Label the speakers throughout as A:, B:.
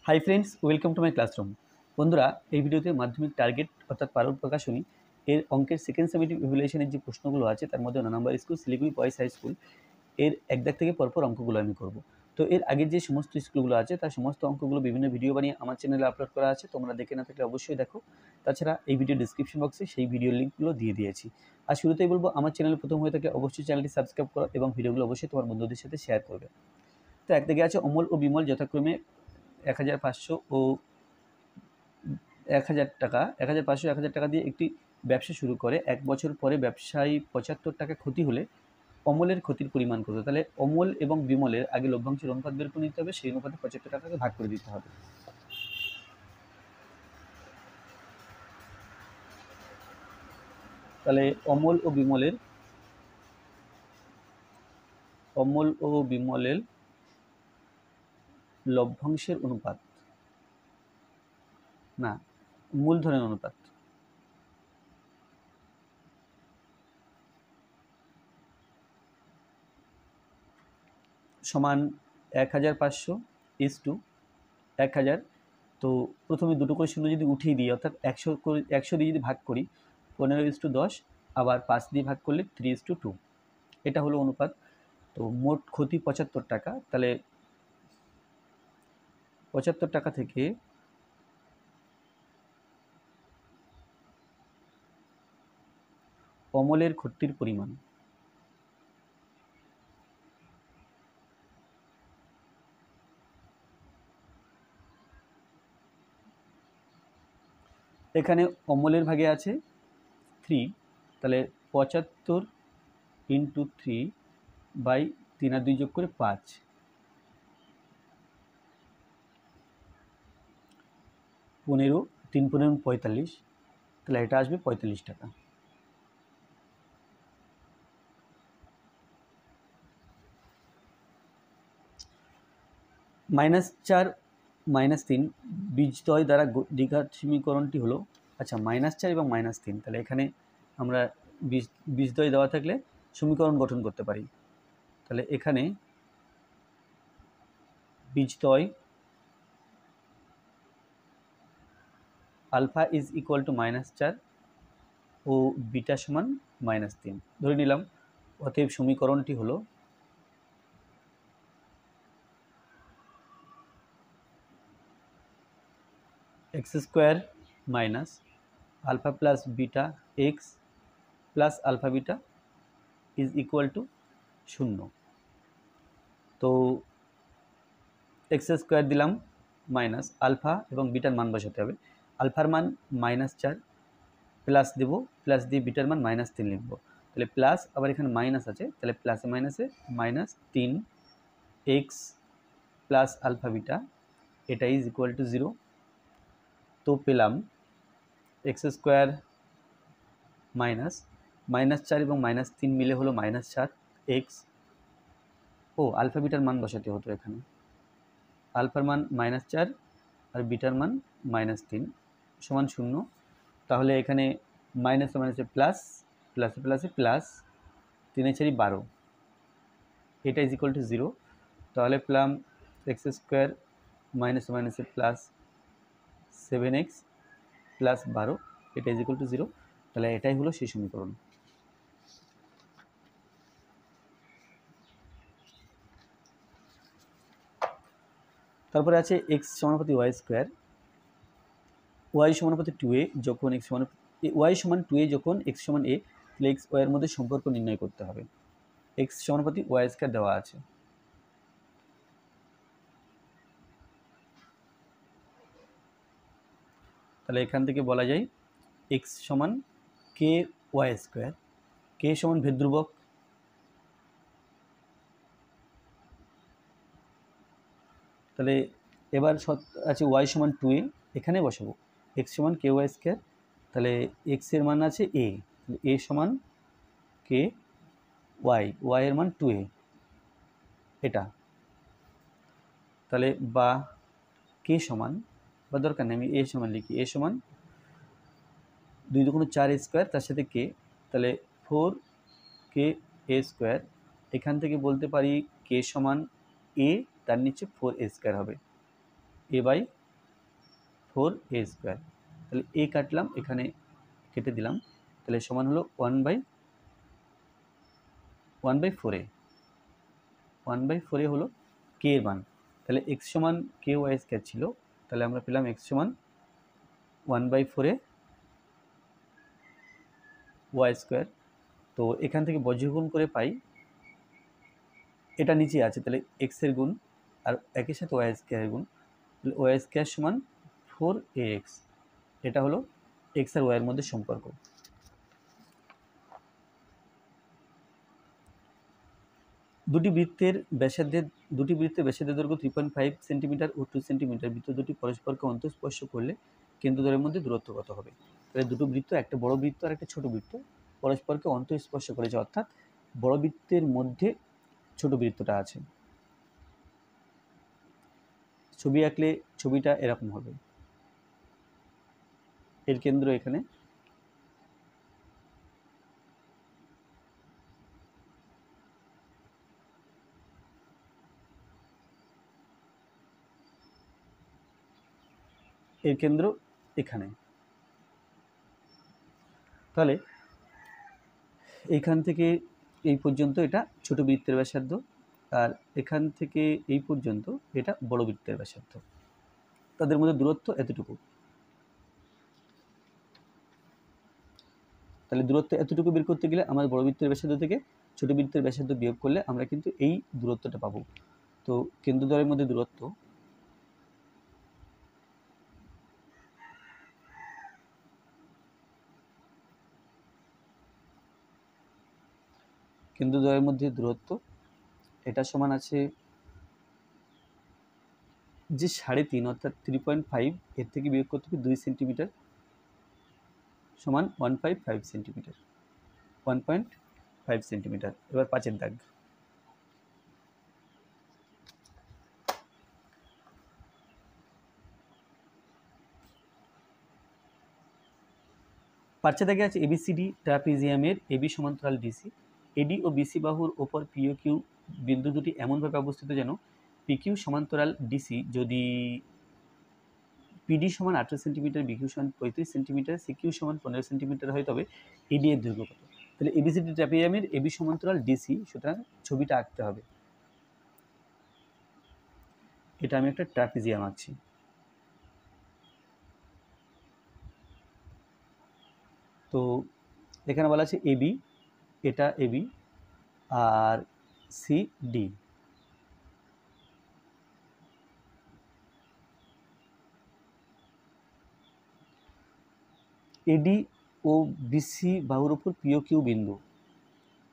A: Hi friends, welcome to my classroom. বন্ধুরা, এই ভিডিওতে মাধ্যমিক টার্গেট অর্থাৎ পারদ প্রকাশনী এর অঙ্কের সেকেন্ড সামেটিভ ইভ্যালুয়েশনের যে প্রশ্নগুলো আছে তার মধ্যে 9 number school Siliguri boys high school এর এক দাগ থেকে পরপর অঙ্কগুলো আমি করব। তো এর আগের যে সমস্ত স্কুলগুলো আছে তার সমস্ত অঙ্কগুলো বিভিন্ন ভিডিও বানিয়ে আমার চ্যানেলে আপলোড করা আছে, তোমরা দেখে না থাকলে অবশ্যই দেখো। তাছাড়া এই ভিডিও ডিসক্রিপশন বক্সে সেই ভিডিও লিঙ্কগুলো দিয়ে দিয়েছি। আর শুরুতেই বলবো, আমার চ্যানেলে প্রথম হয়ে থাকলে অবশ্যই চ্যানেলটি সাবস্ক্রাইব করো এবং ভিডিওগুলো অবশ্যই তোমার বন্ধুদের সাথে শেয়ার করবে। তো এক দিকে আছে অমল ও বিমল যথাক্রমে 1500 ও 1000 টাকা, 1500 1000 টাকা দিয়ে একটি ব্যবসা শুরু করে। 1 বছর পরে ব্যবসায়ী 75 টাকা ক্ষতি হলে অমলের ক্ষতির পরিমাণ কত? তাহলে অমল এবং বিমলের আগে লভ্যাংশের অনুপাত বের করে নিতে হবে, সেই অনুপাতে 75 টাকাকে ভাগ করে দিতে হবে। তাহলে অমল ও বিমলের লভ্যাংশের অনুপাত, না, মূলধনের অনুপাত সমান 1500:1000। তো প্রথমে দুটো করে শূন্য যদি উঠিয়ে দিই, অর্থাৎ 100 দিয়ে যদি ভাগ করি 15:10, আবার 5 দিয়ে ভাগ করলে 3:2, এটা হলো অনুপাত। তো মোট ক্ষতি 75 টাকা। তাহলে 75 টাকা থেকে অমলের ক্ষতির পরিমাণ, এখানে অমলের ভাগে আছে 3, তাহলে 75 × 3/3 আর 2 যোগ করে 5, 15, 3 × 45, তাহলে এটা আসবে 45 টাকা। -4 -3 বীজদ্বয় দ্বারা দ্বিঘাত সমীকরণটি হলো, আচ্ছা, -4 এবং -3, তাহলে এখানে আমরা বীজদ্বয় দেওয়া থাকলে সমীকরণ গঠন করতে পারি। তাহলে এখানে বীজদ্বয় আলফা ইজ ইকুয়াল টু -4 ও বিটা সমান -3 ধরে নিলাম। অতএব সমীকরণটি হলো x² minus alpha plus beta x plus alpha beta is equal to 0। তো x² দিলাম মাইনাস আলফা এবং বিটার মান বসাতে হবে। আলফার মান -4 প্লাস দেব, প্লাস দিয়ে বিটার মান -3 লিখব। তাহলে প্লাস, আবার এখানে মাইনাস আছে, তাহলে প্লাসে মাইনাসে -3x প্লাস আলফা বিটা, এটা ইজ ইকুয়াল টু 0। তো পেলাম x² মাইনাস -4 এবং -3 মিলে হলো -7x। ও আলফা বিটার মান বসাতে হতো এখানে, আলফার মান -4 আর বিটার মান -3 সমান 0। তাহলে এখানে মাইনাসে মাইনাসে প্লাস, প্লাসে প্লাসে প্লাস, 3 4 12, এটা ইজ ইকুয়াল টু 0। তাহলে পেলাম x² মাইনাসে মাইনাসে প্লাস 7x প্লাস 12, এটা ইজ ইকুয়াল টু 0। তাহলে এটাই হলো সেই সমীকরণ। তারপরে আছে x সমানুপাতি y², y সমানুপাতি 2a যখন y সমান 2a যখন x সমান a, তাহলে x y এর মধ্যে সম্পর্ক নির্ণয় করতে হবে। x সমানুপাতি y² দেওয়া আছে। তাহলে এখান থেকে বলা যায় x সমান ky², k সমান ভেদ ধ্রুবক, তাহলে এবার আছে y সমান 2a, এখানে বসাবো x সমান ky², তাহলে x এর মান আছে a, a সমান ky, y এর মান 2a, এটা। তাহলে বা k সমান, বা দরকার নেই আমি a সমান লিখি, a সমান 2 × 4a², তার সাথে k, তাহলে 4ka²। এখান থেকে বলতে পারি k সমান a, তার নিচে 4a² হবে। a/4a²। তাহলে a কাটলাম, এখানে কেটে দিলাম, তাহলে সমান হলো 1/4a। 1/4a হলো k এর মান। তাহলে x সমান ky² ছিল, তাহলে আমরা পেলাম x সমান 1/4a² তো এখান থেকে বজ্রগুণ করে পাই, এটা নিচে আছে, তাহলে x এর গুণ আর একই সাথে y² এর গুণ, তাহলে y² সমান 4ax। এটা হলো x আর y এর মধ্যে সম্পর্ক। দুটি বৃত্তের ব্যাসার্ধের দৈর্ঘ্য 3.5 সেন্টিমিটার ও 2 সেন্টিমিটার। বৃত্ত দুটি পরস্পরকে অন্তঃস্পর্শ করলে কেন্দ্রদ্বয়ের মধ্যে দূরত্ব কত হবে? তাহলে দুটো বৃত্ত, একটা বড় বৃত্ত আর একটা ছোট বৃত্ত, পরস্পরকে অন্তঃস্পর্শ করেছে, অর্থাৎ বড় বৃত্তের মধ্যে ছোট বৃত্তটা আছে। ছবি আঁকলে ছবিটা এরকম হবে, এর কেন্দ্র এখানে, এর কেন্দ্র এখানে। তাহলে এইখান থেকে এই পর্যন্ত এটা ছোট বৃত্তের ব্যাসার্ধ, আর এখান থেকে এই পর্যন্ত এটা বড় বৃত্তের ব্যাসার্ধ, তাদের মধ্যে দূরত্ব এতটুকু। তাহলে দূরত্ব এতটুকু বের করতে গেলে আমার বড় বৃত্তের ব্যাসার্ধ থেকে ছোট বৃত্তের ব্যাসার্ধ বিয়োগ করলে আমরা কিন্তু এই দূরত্বটা পাবো। তো কেন্দ্রদ্বয়ের মধ্যে দূরত্ব এটা সমান আছে যে 3.5 অর্থাৎ 3.5 এর থেকে বিয়োগ করতে হবে 2 সেন্টিমিটার সমান 1.5 সেন্টিমিটার। 1.5 সেন্টিমিটার। এবার 5-এর দাগ। পাঁচের দাগে আছে এবিসিডি ট্রাপিজিয়ামের এবি সমান্তরাল ডিসি। এডি ও বিসি বাহুর ওপর পিও কিউ বিন্দু দুটি এমনভাবে অবস্থিত যেন পিকিউ সমান্তরাল ডিসি যদি পিডি সমান 18 সেন্টিমিটার, বিকিউ সমান 35 সেন্টিমিটার, সিকিউ সমান 15 সেন্টিমিটার হয়, তবে এডি এর দৈর্ঘ্য কত? তাহলে এবিসিডি ট্রাপিজিয়ামের এবি সমান্তরাল ডিসি, সুতরাং ছবিটা আঁকতে হবে। এটা আমি একটা ট্রাপিজিয়াম আঁকছি। তো এখানে বলা আছে এবি, এটা এবি আর সি ডি। এডি ও বিসি বাহুর উপর পিও কিউ বিন্দু,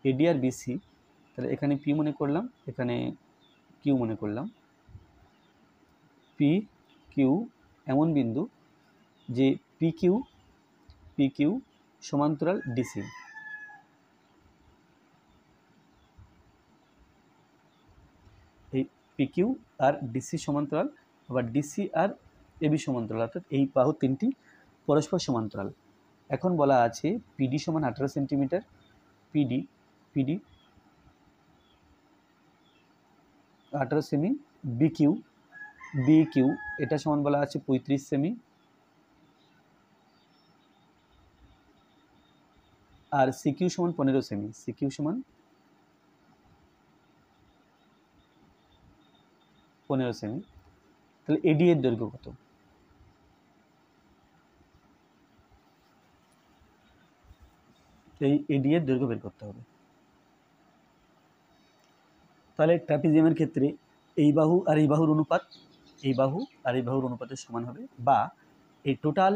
A: এডি আর বিসি, তাহলে এখানে পি মনে করলাম, এখানে কিউ মনে করলাম। পি কিউ এমন বিন্দু যে পি কিউ সমান্তরাল ডিসি। এই পি কিউ আর ডিসি সমান্তরাল, আবার ডিসি আর এবি সমান্তরাল, অর্থাৎ এই বাহু তিনটি পরস্পর সমান্তরাল। এখন বলা আছে পিডি সমান 18 সেন্টিমিটার, পিডি 18 সেমি, বিকিউ এটা সমান বলা আছে 35 সেমি, আর সিকিউ সমান 15 সেমি, সিকিউ সমান 15 সেমি। তাহলে এডি এর দৈর্ঘ্য কত? এই এডি এর দৈর্ঘ্য বের করতে হবে। তাহলে ট্রাপিজিয়ামের ক্ষেত্রে এই বাহু আর এই বাহুর অনুপাত এই বাহু আর এই বাহুর অনুপাতের সমান হবে, বা এই টোটাল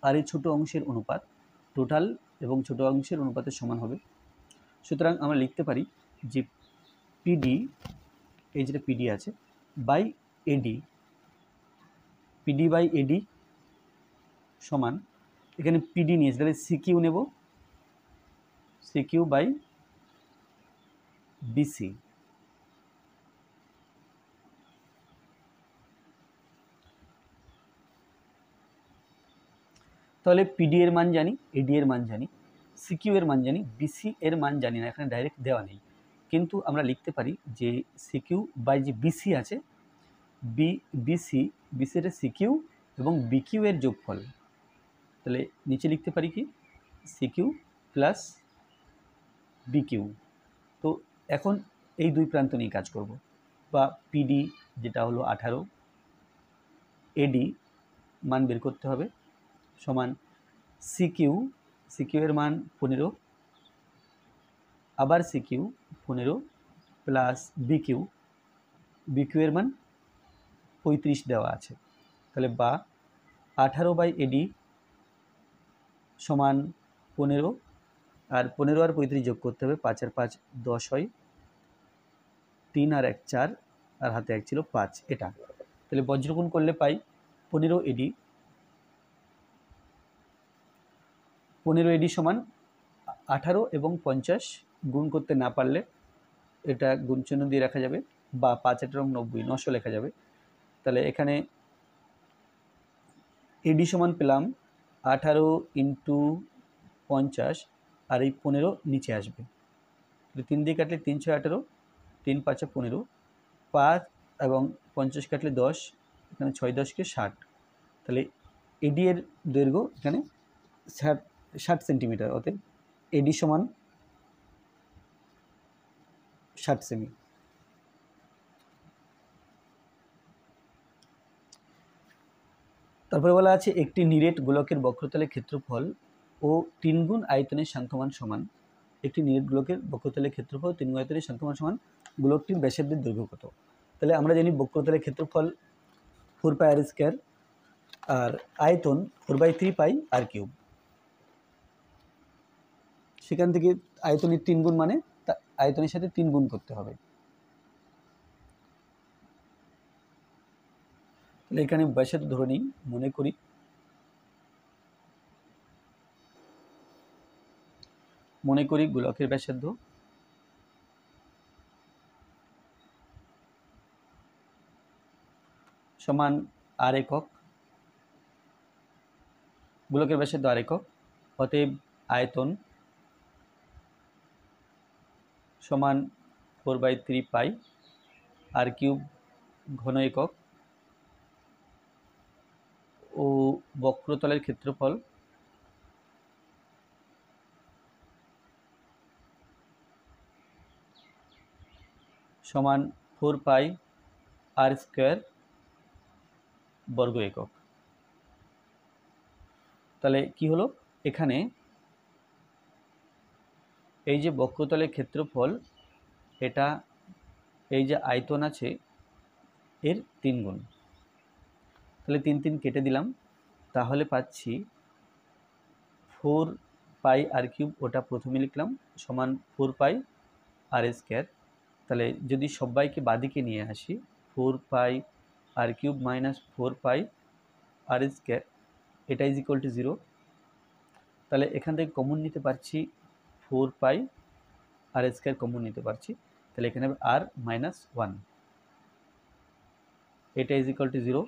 A: আর এই ছোট অংশের অনুপাত টোটাল এবং ছোট অংশের অনুপাতের সমান হবে। সুতরাং আমরা লিখতে পারি যে পিডি, এই যেটা পিডি আছে, by AD, PD by AD সমান, এখানে পিডি নিয়েছে তাহলে সিকিউ নেব, সিকিউ বাই বিসি। তাহলে পিডি এর মান জানি, এডি এর মান জানি, সিকিউ এর মান জানি, বিসি এর মান জানি না, এখানে ডাইরেক্ট দেওয়া নেই, কিন্তু আমরা লিখতে পারি যে সিকিউ বাই যে বিসি আছে বিসি এটা সিকিউ এবং বিকিউ এর যোগফল। তাহলে নিচে লিখতে পারি কি সিকিউ প্লাস বিকিউ। তো এখন এই দুই প্রান্ত নিয়ে কাজ করব, বা পিডি যেটা হলো 18, এডি মান বের করতে হবে, সমান সিকিউ এর মান 15, আবার সিকিউ 15 প্লাস বিকিউ এর মান 35 দেওয়া আছে। তাহলে বা 18/AD সমান 15, আর 15 আর 35 যোগ করতে হবে, 5 আর 5 10 হয়, 3 আর 1 4, আর হাতে 1 ছিল 5 এটা। তাহলে বজ্রগুণ করলে পাই 15AD। 15AD সমান 18 এবং 50 গুণ করতে না পারলে এটা গুণ চিহ্ন দিয়ে রাখা যাবে, বা 5 8 90 900 লেখা যাবে। তাহলে এখানে এডি সমান পেলাম 18 ইন্টু 50, আর এই 15 নিচে আসবে। 3 দিয়ে কাটলে 3 6 18, 3 5 15, 5 এবং 50 কাটলে 10, এখানে 6 10 কে 60। তাহলে এডি এর দৈর্ঘ্য এখানে 60 সেন্টিমিটার, অতএব এডি সমান 60 সেমি। তারপরে বলা আছে একটি নিরেট গোলকের বক্রতলের ক্ষেত্রফল ও 3 গুণ আয়তনের সাংখ্যমান সমান। একটি নিরেট গোলকের বক্রতলের ক্ষেত্রফল 3 গুণ আয়তনের সাংখ্যমান সমান গোলকটির ব্যাসার্ধের দৈর্ঘ্য কত। তাহলে আমরা জানি বক্রতলের ক্ষেত্রফল 4πr², আর আয়তন 4/3πr³। সেখান থেকে আয়তনের 3 গুণ মানে আয়তনের সাথে 3 গুণ করতে হবে। তাহলে এখানে ব্যাসার্ধ ধরে নিই, মনে করি গোলকের ব্যাসার্ধ সমান r একক, গোলকের ব্যাসার্ধ r একক, অতএব আয়তন সমান 4/3πr³ ঘন একক, ও বক্রতলের ক্ষেত্রফল সমান 4πr² বর্গ একক। তাহলে কি হলো, এখানে এই যে বক্রতলের ক্ষেত্রফল, এটা এই যে আয়তন আছে এর 3 গুণ। তাহলে 3 3 কেটে দিলাম, তাহলে পাচ্ছি 4πr³, ওটা প্রথমে লিখলাম, সমান 4πr²। তাহলে যদি সবাইকে বাদিকে নিয়ে আসি, 4πr³ মাইনাস 4πr², এটা ইজ ইকুয়াল টু 0। তাহলে এখান থেকে কমন নিতে পারছি 4πr² কমন নিতে পারছি, তাহলে এখানে r-1, এটা ইজ ইকুয়াল টু 0।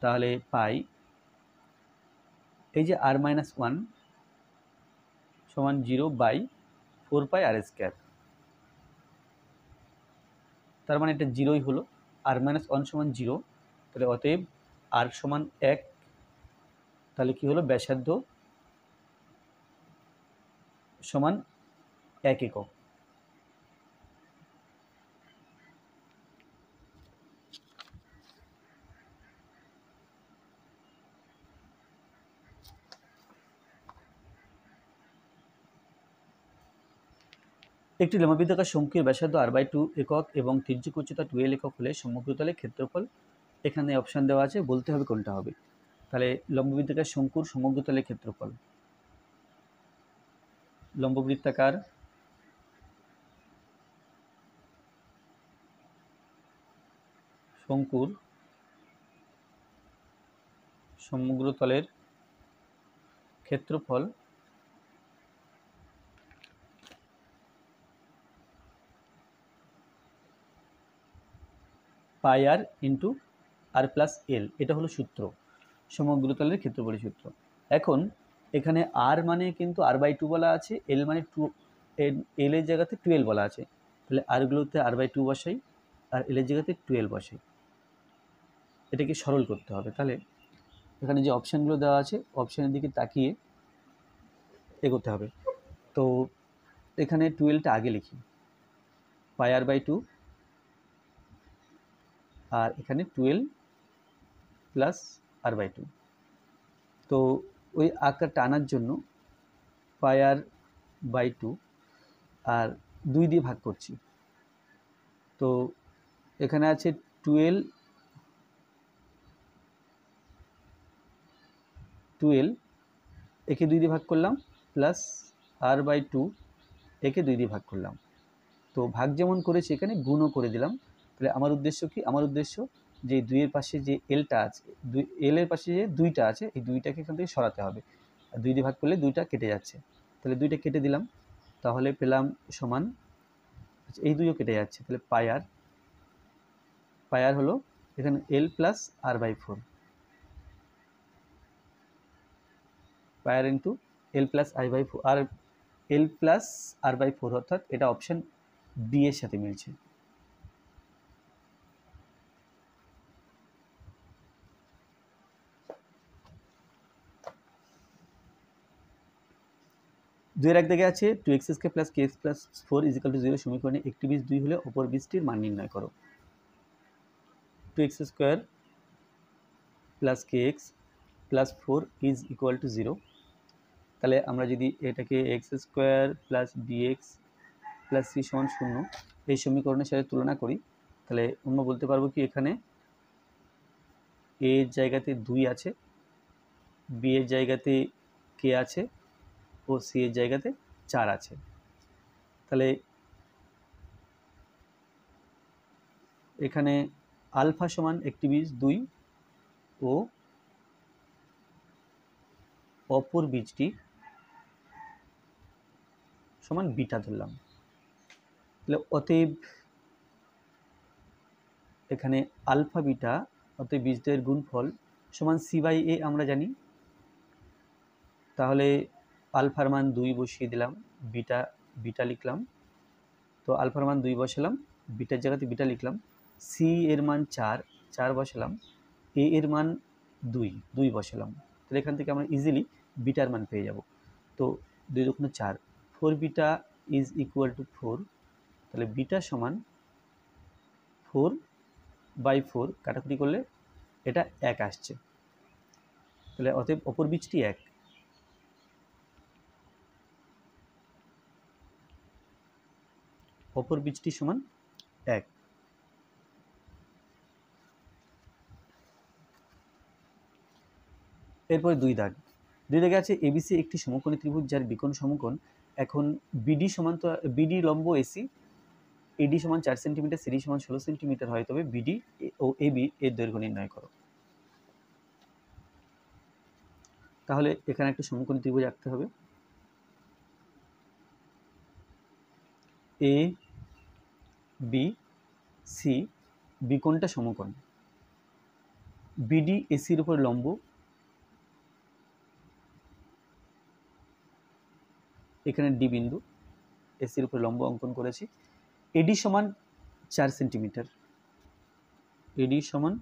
A: তাহলে পাই এই যে r-1 সমান 0/4πr²। তার মানে এটা 0ই হলো, r-1 সমান 0। তাহলে অতএব r সমান 1। তাহলে কি হলো, ব্যাসার্ধ সমান 1 একক। একটি লম্ববৃত্তাকার শঙ্কুর ব্যাসার্ধ r/2 একক এবং তির্যক উচ্চতা 2l একক হলে সমগ্রতলের ক্ষেত্রফল, এখানে অপশান দেওয়া আছে, বলতে হবে কোনটা হবে। তাহলে লম্ববৃত্তাকার শঙ্কুর সমগ্রতলের ক্ষেত্রফল, লম্ববৃত্তাকার শঙ্কুর সমগ্রতলের ক্ষেত্রফল πr ইন্টু r+l, এটা হলো সূত্র, সমগ্রতলের ক্ষেত্রফলের সূত্র। এখন এখানে r মানে কিন্তু r/2 বলা আছে, l মানে 2, l এর জায়গাতে 12 বলা আছে। তাহলে rগুলোতে r/2 বসাই, আর l এর জায়গাতে 12 বসাই। এটাকে সরল করতে হবে। তাহলে এখানে যে অপশানগুলো দেওয়া আছে অপশানের দিকে তাকিয়ে এগোতে হবে। তো এখানে 12টা আগে লিখি, পাই আর বাই 2, আর এখানে 12 প্লাস আর বাই 2। তো ওই আকারটা আনার জন্য পাই আর বাই 2 আর 2 দিয়ে ভাগ করছি। তো এখানে আছে 12 একে 2 দিয়ে ভাগ করলাম, প্লাস আর বাই 2 একে 2 দিয়ে ভাগ করলাম। তো ভাগ যেমন করেছি এখানে গুণও করে দিলাম। তাহলে আমার উদ্দেশ্য কি? আমার উদ্দেশ্য যে 2 এর পাশে যে এলটা আছে, এল এর পাশে যে 2টা আছে, এই 2টাকে এখান থেকে সরাতে হবে। আর 2 দিয়ে ভাগ করলে 2টা কেটে যাচ্ছে, তাহলে 2টা কেটে দিলাম। তাহলে পেলাম সমান, এই 2ও কেটে যাচ্ছে, তাহলে পাই আর হলো এখানে L plus R by 4, pi R into L plus I by 4, R L plus R by 4, অর্থাৎ এটা অপশান বি এর সাথে মিলছে। দুইয়ের এক দিকে আছে 2x² plus kx plus 4 equal to 0 সমীকরণে একটি বীজ 2 হলে অপর বীজটির মান নির্ণয় করো। 2x² plus kx plus 4 is equal to 0। তাহলে আমরা যদি এটাকে x² plus bx plus c সমান 0 এই সমীকরণের সাথে তুলনা করি, তাহলে আমরা বলতে পারবো কি এখানে a এর জায়গাতে 2 আছে, b এর জায়গাতে k আছে ও c এর জায়গাতে 4 আছে। তাহলে এখানে আলফা সমান একটি বীজ 2 ও অপর বীজটি সমান বিটা ধরলাম। তাহলে অতএব এখানে আলফা বিটা অতএব বীজদ্বয়ের গুণফল সমান সি বাই এ আমরা জানি। তাহলে আলফার মান 2 বসিয়ে দিলাম, বিটা লিখলাম। তো আলফার মান 2 বসালাম, বিটার জায়গাতে বিটা লিখলাম। সি এর মান 4 বসালাম, এ এর মান 2 বসালাম। তাহলে এখান থেকে আমরা ইজিলি বিটার মান পেয়ে যাব। তো 2 দুগুণে 4, 4 বিটা ইজ ইকুয়াল টু 4। তাহলে বিটা সমান 4/4, কাটাকুটি করলে এটা 1 আসছে। তাহলে অতএব অপর বীজটি 1। অপর বীজটি সমান 1। এরপরে 2 দাগে আছে এবিসি একটি সমকোণী ত্রিভুজ যার বিকোণ সমকোণ। এখন বিডি সমান্তরাল, বিডি লম্ব এসি, এডি সমান 4 সেন্টিমিটার, সিডি সমান 16 সেন্টিমিটার হয়, তবে বিডি ও এবি এর দৈর্ঘ্য নির্ণয় করো। তাহলে এখানে একটা সমকোণী ত্রিভুজ আঁকতে হবে। এ বি সি, বিকোণটা সমকোণ, বিডি এসির উপর লম্ব, এখানে ডি বিন্দু, এসির উপর লম্ব অঙ্কন করেছি। এডি সমান 4 সেন্টিমিটার, এডি সমান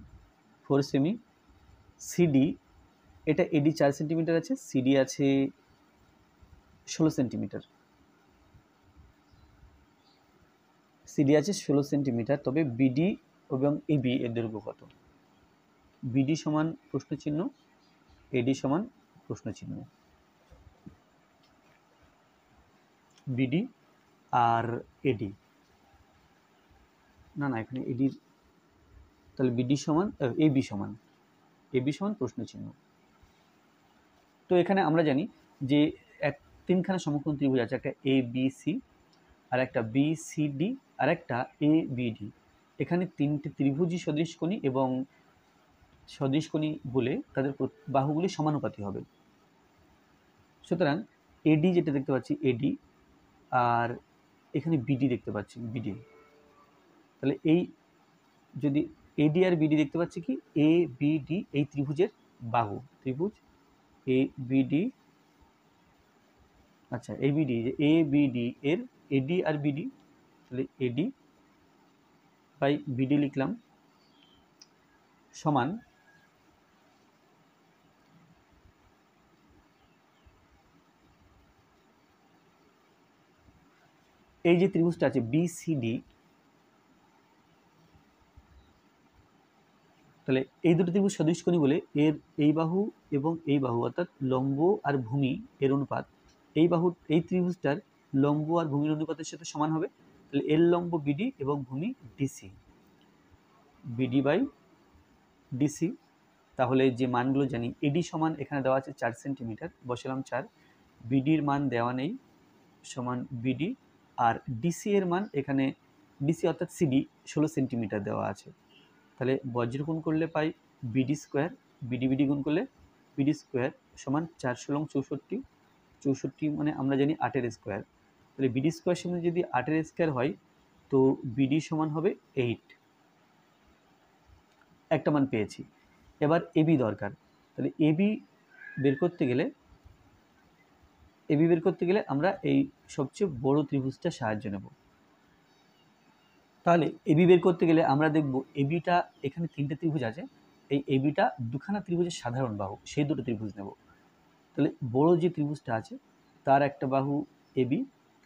A: 4 সেমি। সিডি, এটা এডি 4 সেন্টিমিটার আছে, সিডি আছে 16 সেন্টিমিটার, সিডি আছে 16 সেন্টিমিটার। তবে বিডি এবং এবি এর দৈর্ঘ্য কত? বিডি সমান প্রশ্নচিহ্ন, এডি সমান প্রশ্নচিহ্ন। বিডি আর এডি, না এখানে এডির, তাহলে বিডি সমান এবি সমান প্রশ্নচিহ্ন। তো এখানে আমরা জানি যে তিনখানা সমকোণ ত্রিভুজ আছে, একটা এ বি সি, আর একটা বি সি ডি, আর একটা এ বি ডি। এখানে তিনটে ত্রিভুজই সদৃশকোণী এবং সদৃশকোণী বলে তাদের বাহুগুলি সমানুপাতি হবে। সুতরাং এডি যেটা দেখতে পাচ্ছি এডি, আর এখানে বিডি দেখতে পাচ্ছি বিডি। তাহলে এই যদি এডি আর বিডি দেখতে পাচ্ছি কি এ বি ডি এই ত্রিভুজের বাহু, ত্রিভুজ এ বি ডি, আচ্ছা A B D, A B D এর এডি আর বিডি, তাহলে এডি বাই বিডি লিখলাম। সমান এই যে ত্রিভুজটা আছে বিসিডি, তাহলে এই দুটো ত্রিভুজ সদৃশকোণী বলে এর এই বাহু এবং এই বাহু অর্থাৎ লম্ব আর ভূমি এর অনুপাত এই বাহুর এই ত্রিভুজটার লম্ব আর ভূমির অনুপাতের সাথে সমান হবে। তাহলে এর লম্ব বিডি এবং ভূমি ডিসি, বিডি বাই ডিসি। তাহলে যে মানগুলো জানি, এডি সমান এখানে দেওয়া আছে 4 সেন্টিমিটার, বসালাম 4, বিডির মান দেওয়া নেই সমান বিডি, আর ডিসি এর মান এখানে ডিসি অর্থাৎ সিডি 16 সেন্টিমিটার দেওয়া আছে। তাহলে বজ্র গুণ করলে পাই বিডি স্কোয়ার, বিডি বিডি গুণ করলে বিডি স্কোয়ার সমান 4 × 64, 64 মানে আমরা জানি 8-এর স্কোয়ার। তাহলে বিডি স্কোয়ার সমান যদি 8-এর স্কোয়ার হয় তো বিডি সমান হবে 8, একটা মান পেয়েছি। এবার এবি দরকার, তাহলে এবি বের করতে গেলে আমরা এই সবচেয়ে বড় ত্রিভুজটার সাহায্য নেব। তাহলে এবি বের করতে গেলে আমরা দেখব এবিটা, এখানে 3টে ত্রিভুজ আছে, এই এবিটা দুখানা ত্রিভুজের সাধারণ বাহু, সেই দুটো ত্রিভুজ নেব। তাহলে বড় যে ত্রিভুজটা আছে তার একটা বাহু এবি,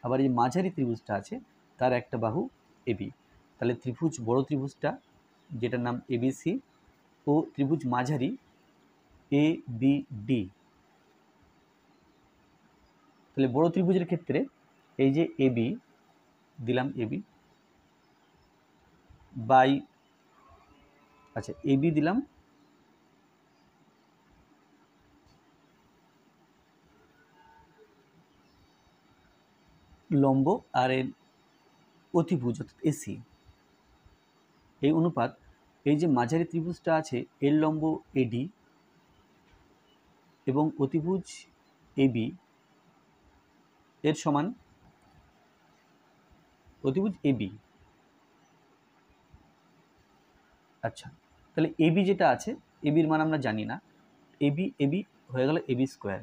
A: আবার এই মাঝারি ত্রিভুজটা আছে তার একটা বাহু এবি। তাহলে ত্রিভুজ বড় ত্রিভুজটা যেটার নাম এবিসি ও ত্রিভুজ মাঝারি এবিডি। তাহলে বড় ত্রিভুজের ক্ষেত্রে এই যে এবি দিলাম, এবি বাই, আচ্ছা এবি দিলাম লম্ব আর এর অতিভুজ অর্থাৎ এসি, এই অনুপাত এই যে মাঝারি ত্রিভুজটা আছে এর লম্ব এডি এবং অতিভুজ এবি এর সমান অতিভুজ এবি। আচ্ছা, তাহলে এবি যেটা আছে এবির মান আমরা জানি না, এবি এবি হয়ে গেল এবি স্কোয়ার।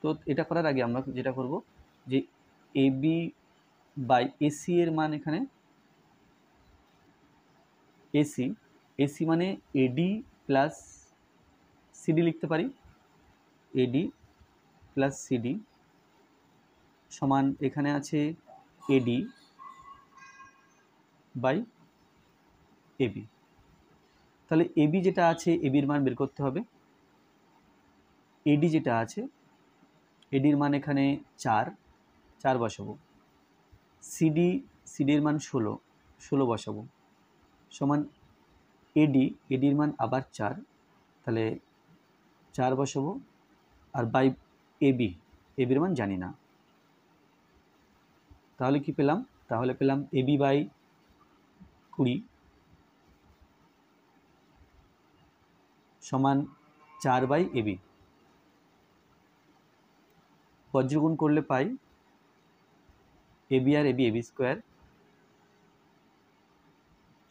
A: তো এটা করার আগে আমরা যেটা করব যে এবি বাই এসি এর মান এখানে এসি, এসি মানে এডি প্লাস সিডি লিখতে পারি, এডি প্লাস সিডি সমান এখানে আছে এডি বাই এবি। তাহলে এবি যেটা আছে এবির মান বের করতে হবে, এডি যেটা আছে এডির মান এখানে 4 বসাবো, সিডির মান 16 বসাবো সমান এডির মান আবার 4, তাহলে 4 বসাবো আর বাই এবির মান জানি না। তাহলে কি পেলাম, তাহলে পেলাম এবি বাই 20 সমান 4 বাই এবি। বজ্রগুণ করলে পাই এবি আর এবি এবি স্কোয়ার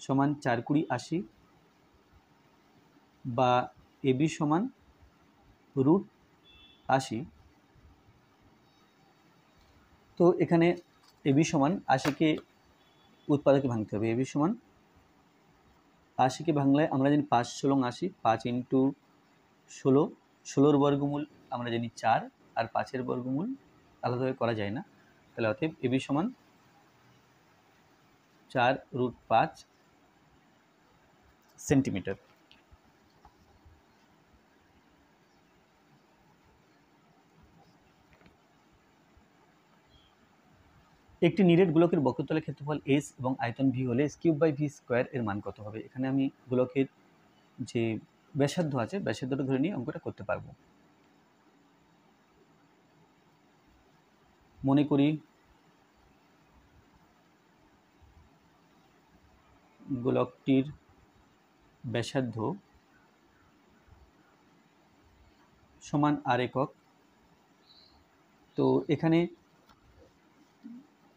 A: সমান 4 × 20 80 বা এবি সমান √80। তো এখানে এবি সমান 80কে উৎপাদকে ভাঙতে হবে, এবি সমান 80কে ভাঙলে আমরা জানি 5 × 16 80, 5 × 16, 16-র বর্গমূল আমরা জানি 4 আর 5-এর বর্গমূল আলাদাভাবে করা যায় না। তাহলে অতএব এবি সমান 4√5 সেন্টিমিটার। একটি নিরেট গোলকের বক্রতলের ক্ষেত্রফল এস এবং আয়তন ভি হলে S³ বাই ভি স্কোয়ার এর মান কত হবে? এখানে আমি গোলকের যে ব্যাসার্ধ আছে ব্যাসার্ধটা ধরে নিয়ে অঙ্কটা করতে পারবো। মনে করি গোলকটির ব্যাসার্ধ সমান r একক। তো এখানে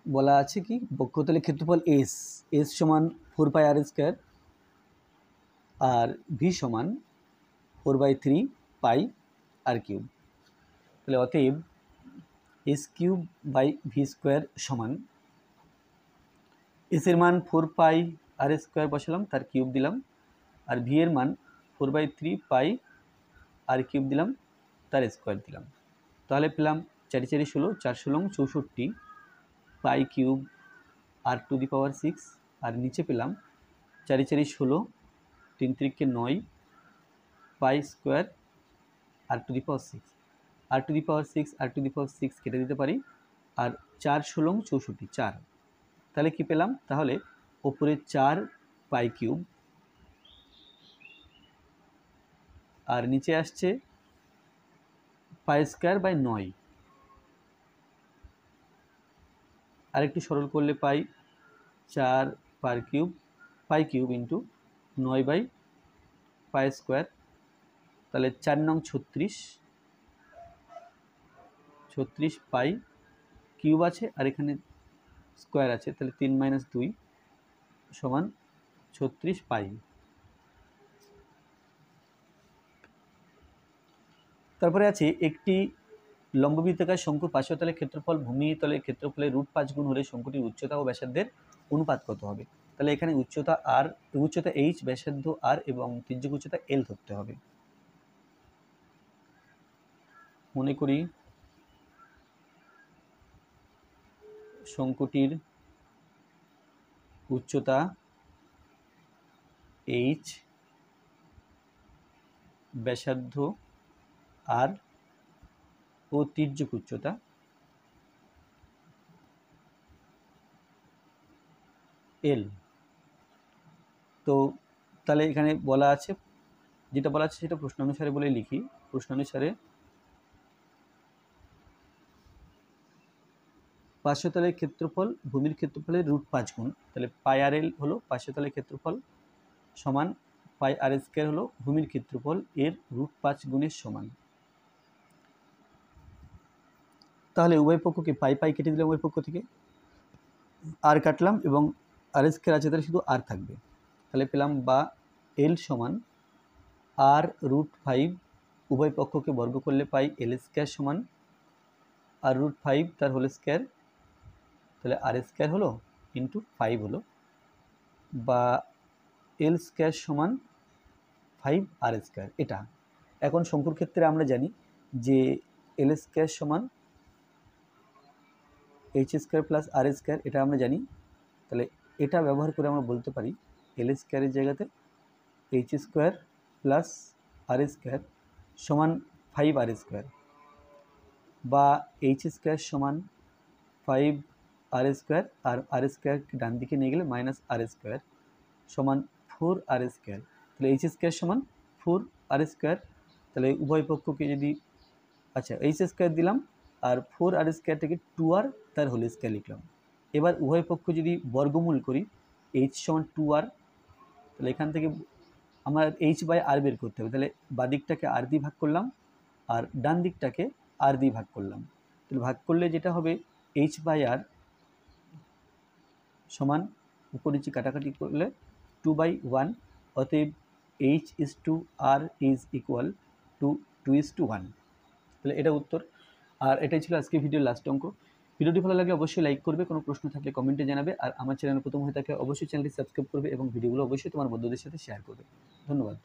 A: বলা আছে কি বক্রতলের ক্ষেত্রফল এস সমান 4πr² আর ভি সমান 4/3πr³। তাহলে অতএব S³ বাই ভি স্কোয়ার সমান এস এর মান 4π আর স্কোয়ার বসালাম, তার কিউব দিলাম, আর ভি এর মান 4/3 পাই আর কিউব দিলাম, তার স্কোয়ার দিলাম। তাহলে পেলাম 4 4 16, 4 16 64 পাই cube R to the power 6, আর নিচে পেলাম 4 4 16, 3 3 9 pi square R to the power 6, R to the power 6 R to the power 6 কেটে দিতে পারি, আর 4 16 64 4। তাহলে কি পেলাম? তাহলে ওপরে 4 পাই কিউব আর নিচে আসছে পাই স্কোয়ার বাই 9, আর একটু সরল করলে পাই 4 pi cube into 9 by pi square. তাহলে 4 নং 36 পাই কিউব আছে আর এখানে স্কোয়ার আছে, তাহলে 3 - 2 সমান 36 পাই। তারপরে আছে একটি লম্ববৃত্তাকার শঙ্কুর পার্শ্বতলের ক্ষেত্রফল ভূমিতলের ক্ষেত্রফলের √5 গুণ হলে শঙ্কুটির উচ্চতা ও ব্যাসার্ধের অনুপাত কত হবে? তাহলে এখানে উচ্চতা h, ব্যাসার্ধ r এবং তির্যক উচ্চতা l ধরতে হবে। মনে করি শঙ্কুটির উচ্চতা h, ব্যাসার্ধ r ও তির্যক উচ্চতা l। তো তাহলে এখানে বলা আছে, যেটা বলা আছে সেটা প্রশ্নানুসারে বলে লিখি। প্রশ্নানুসারে পার্শ্বতলের ক্ষেত্রফল ভূমির ক্ষেত্রফলের √5 গুণ, তাহলে পাই আর এল হলো পার্শ্বতলের ক্ষেত্রফল সমান পাই আর স্কোয়ার হলো ভূমির ক্ষেত্রফল এর √5 গুণের সমান। তাহলে উভয় পক্ষকে পাই পাই কেটে দিলাম, উভয় পক্ষ থেকে আর কাটলাম এবং আর স্কোয়ার আছে, তাহলে শুধু আর থাকবে। তাহলে পেলাম বা এল সমান আর √5, উভয় পক্ষকে বর্গ করলে পাই এল স্কোয়ার সমান আর √5 তার হোল স্কোয়ার, তাহলে আর স্কোয়ার হলো ইন্টু 5 হলো, বা এল স্কোয়ার সমান 5 আর স্কোয়ার। এটা এখন শঙ্কুর ক্ষেত্রে আমরা জানি যে এল স্কোয়ার সমান এইচ স্কোয়ার প্লাস আর স্কোয়ার, এটা আমরা জানি। তাহলে এটা ব্যবহার করে আমরা বলতে পারি এল স্কোয়ারের জায়গাতে এইচ স্কোয়ার প্লাস আর স্কোয়ার সমান 5 আর স্কোয়ার, বা এইচ স্কোয়ার সমান 5 আর স্কোয়ার, আর আর স্কোয়ারকে ডান দিকে নিয়ে গেলে মাইনাস আর স্কোয়ার সমান 4 আর স্কোয়ার। তাহলে এইচ স্কোয়ার সমান 4 আর স্কোয়ার। তাহলে উভয় পক্ষকে যদি এইচ স্কোয়ার দিলাম আর 4 আর স্কোয়ার থেকে 2 আর তার হোল স্কোয়ার লিখলাম। এবার উভয় পক্ষ যদি বর্গমূল করি এইচ সমান 2 আর, তাহলে এখান থেকে আমার এইচ বাই আর বের করতে হবে। তাহলে বাদিকটাকে আর দিয়ে ভাগ করলাম আর ডান দিকটাকে আর দিয়ে ভাগ করলাম। তাহলে ভাগ করলে যেটা হবে এইচ বাই আর সমান উপর নিচে কাটাকাটি করলে 2/1, অতএব H/R ইজ ইকুয়াল টু 2:1। তাহলে এটা উত্তর। আর এটাই ছিল আজকে ভিডিওর লাস্ট অঙ্ক। ভিডিওটি ভালো লাগলে অবশ্যই লাইক করবে, কোনো প্রশ্ন থাকলে কমেন্টে জানাবে, আর আমার চ্যানেল প্রথম হয়ে থাকলে অবশ্যই চ্যানেলটি সাবস্ক্রাইব করবে এবং ভিডিওগুলো অবশ্যই তোমার বন্ধুদের সাথে শেয়ার করবে। ধন্যবাদ।